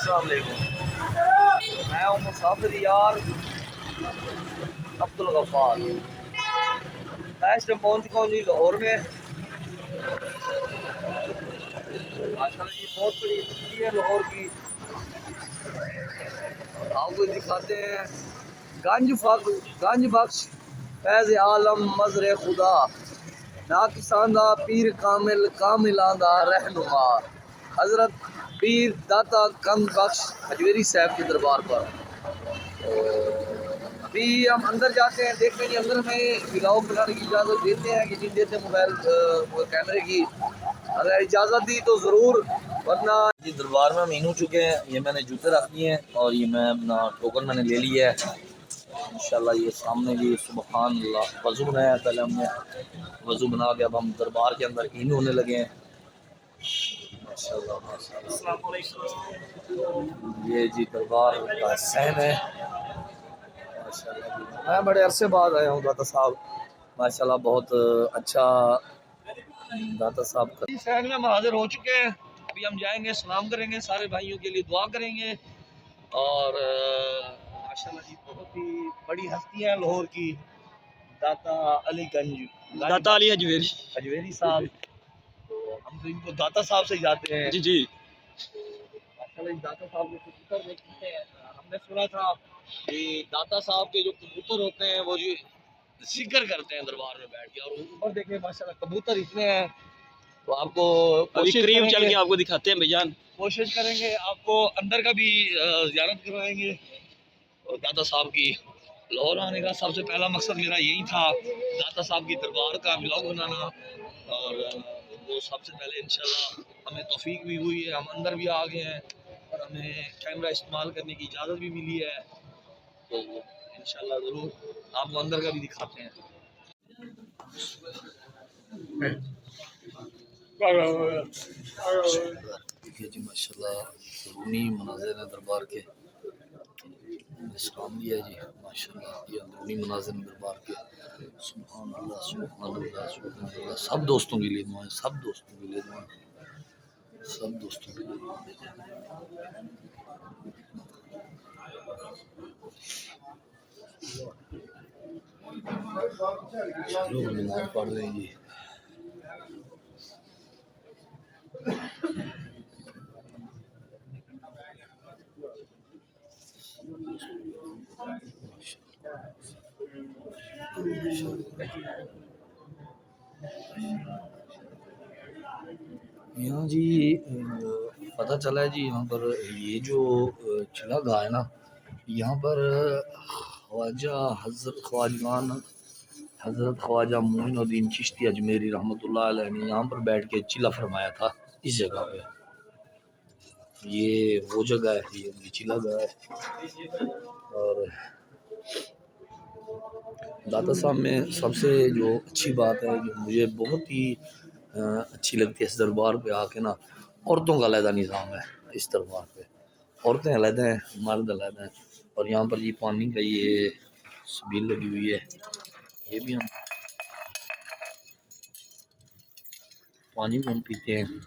अस्सलाम वालेकुम। मैं हूँ मुसाफिर यार अब्दुल गफ्फार। मैं इस टाइम पहुँच चुका हूँ जी लाहौर में। माशाल्लाह जी बहुत बड़ी सिटी है लाहौर की। आपको दिखाते हैं गंज बख्श फैज़ आलम मज़र खुदा ना किसानदा पीर कामिल कामिलांदा रहनुमा हज़रत पीर दाता कंद बख्श हजवेरी साहब के दरबार पर। अभी हम अंदर जाते हैं, देखते हैं कि अंदर में व्लॉग बनाने की इजाज़त देते हैं कि नहीं देते मोबाइल कैमरे की। अगर इजाज़त दी तो ज़रूर, वरना जी दरबार में हम इन हो चुके हैं। ये मैंने जूते रख दिए हैं और ये मैं अपना टोकन मैंने ले लिया है। इंशाल्लाह ये सामने भी सुबहान अल्लाह वज़ू बनाया, पहले हमने वज़ू बना के अब हम दरबार के अंदर इन होने लगे हैं। माशाल्लाह माशाल्लाह। ये जी दरबार का सहन है। माशाल्लाह मैं बड़े अरसे बाद आया हूँ दाता साहब। माशाल्लाह बहुत अच्छा दाता साहब का सहन में हम हाजिर हो चुके हैं। अभी हम जाएंगे, सलाम करेंगे, सारे भाइयों के लिए दुआ करेंगे। और माशाल्लाह जी बहुत ही बड़ी हस्ती है लाहौर की, दाता दाता अली हजवेरी साहब। तो हम तो इनको दाता साहब से जाते हैं। जी जी माशाल्लाह दाता साहब के कबूतर देखते हैं। हमने सुना था कि दाता साहब के जो कबूतर होते हैं वो जी जिक्र करते हैं दरबार में बैठ के, और ऊपर देखें माशाल्लाह कबूतर इतने हैं। तो आपको अभी करीब चल के आपको दिखाते हैं भाईजान। कोशिश करेंगे आपको अंदर का भी ज़ियारत करवाएंगे। और दाता साहब की लाहौर आने का सबसे पहला मकसद मेरा यही था, दाता साहब की दरबार का व्लॉग बनाना। और वो सबसे पहले इंशाल्लाह हमें तौफीक भी हुई है, हम अंदर भी आ गए हैं और हमें कैमरा इस्तेमाल करने की इजाज़त भी मिली है। तो इंशाल्लाह ज़रूर आपको अंदर का भी दिखाते हैं। देखिए जी माशाल्लाह अंदरूनी मनाज़िर है दरबार के। इस्लाम लिया जी माशाल्लाह, ये अंदरूनी मनाज़िर दरबार के। सुभान अल्लाह सुभान अल्लाह सुभान अल्लाह। सब दोस्तों के लिए दुआएं, सब दोस्तों के लिए दुआएं, सब दोस्तों के लिए दुआएं। लोग नमाज पढ़ रहे हैं जी। यहाँ जी पता चला है जी, यहाँ पर ये जो चिला गाह है ना, यहाँ पर ख्वाजा हज़रत ख्वाजा मोइनुद्दीन चिश्ती अजमेरी रहमतुल्लाह अलैह ने यहाँ पर बैठ के चिला फरमाया था इस जगह पे। ये वो जगह है, ये उनकी चिला गाह है। और दाता साहब में सबसे जो अच्छी बात है, जो मुझे बहुत ही अच्छी लगती है इस दरबार पे आके ना, औरतों का अलहदा निज़ाम है इस दरबार पे। औरतें अलहदा हैं, मर्द अलहदा हैं। और यहाँ पर ये पानी का ये छबील लगी हुई है, ये भी हम पानी भी हम पीते हैं।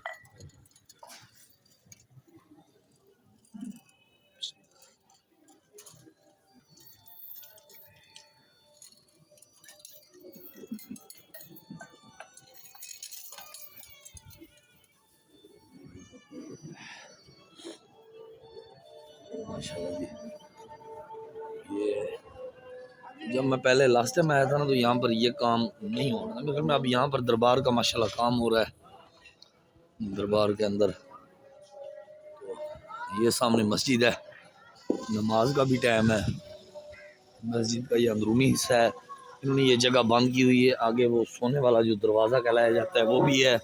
माशाल्लाह जी, ये जब मैं पहले लास्ट टाइम आया था ना, तो यहाँ पर ये काम नहीं हो रहा था, मगर मैं अब यहाँ पर दरबार का माशाल्लाह काम हो रहा है दरबार के अंदर। तो ये सामने मस्जिद है, नमाज का भी टाइम है। मस्जिद का ये अंदरूनी हिस्सा है, इन्होंने ये जगह बंद की हुई है। आगे वो सोने वाला जो दरवाज़ा कहलाया जाता है वो भी है,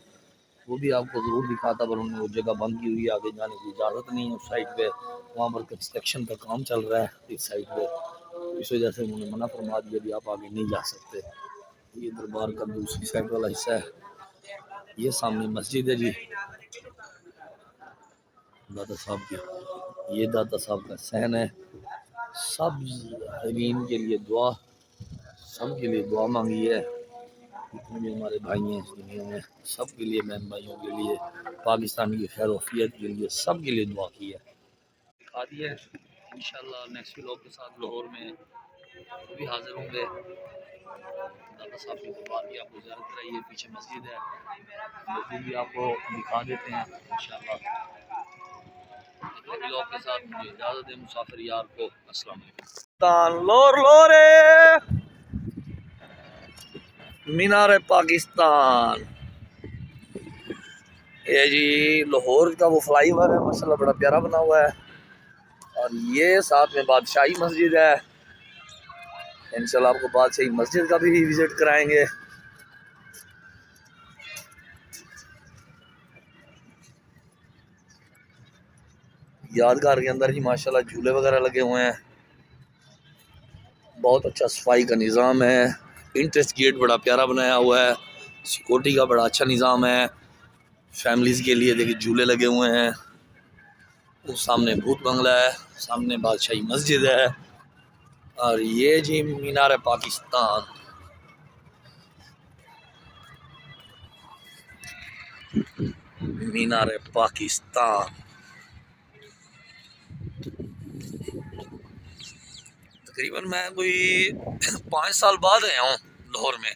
वो भी आपको ज़रूर दिखाता, पर उन्होंने वो जगह बंद की हुई है, आगे जाने की इजाज़त नहीं है उस साइड पे। वहाँ पर कंस्ट्रक्शन का काम चल रहा है इस साइड पे, इस वजह से उन्होंने मना फरमा दिया कि आप आगे नहीं जा सकते। ये दरबार का दूसरी साइड वाला हिस्सा है। ये सामने मस्जिद है जी दाता साहब की, ये दाता साहब का सहन है। सब हरीन के लिए दुआ, सब के लिए दुआ मांगी है। जितने भी हमारे भाई हैं इस दुनिया में, सब के लिए, बहन भाइयों के लिए, पाकिस्तान की खैर वफियत के लिए, सब के लिए दुआ की है। दिखा दिए। इंशाल्लाह नेक्स्ट व्लॉग के साथ लाहौर में वो भी हाजिर होंगे। दादा साहब की दुकान भी आपको ज़्यारत कराइए, पीछे मस्जिद है, मस्जिद भी आपको दिखा देते हैं इंशाल्लाह। अगले व्लॉग के साथ मुझे इजाज़त है मुसाफिर यार को। अस्सलाम वालेकुम। लोर लोरे मीनार पाकिस्तान, ये जी लाहौर का वो फ्लाईओवर है, माशाल्लाह बड़ा प्यारा बना हुआ है। और ये साथ में बादशाही मस्जिद है। इंशाल्लाह आपको बादशाही मस्जिद का भी विजिट कराएंगे। यादगार के अंदर ही माशाल्लाह झूले वगैरह लगे हुए हैं, बहुत अच्छा सफाई का निज़ाम है। इंट्रेस्ट गेट बड़ा प्यारा बनाया हुआ है, सिक्योरिटी का बड़ा अच्छा निज़ाम है। फैमिलीज़ के लिए देखिए झूले लगे हुए हैं। वो सामने भूत बंगला है, सामने बादशाही मस्जिद है। और ये जी मीनार पाकिस्तान। मीनार पाकिस्तान तकरीबन मैं कोई 5 साल बाद आया हूँ लाहौर में।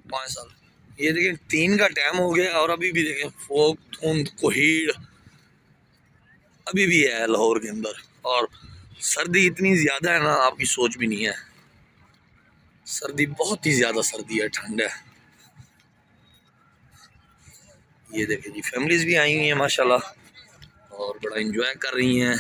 5 साल, ये देखिए 3 का टाइम हो गया और अभी भी देखें फोग धुंध कोहीड़ अभी भी है लाहौर के अंदर। और सर्दी इतनी ज़्यादा है ना, आपकी सोच भी नहीं है। सर्दी बहुत ही ज़्यादा सर्दी है, ठंड है। ये देखिए जी फैमिलीज़ भी आई हुई हैं माशाल्लाह और बड़ा एंजॉय कर रही हैं।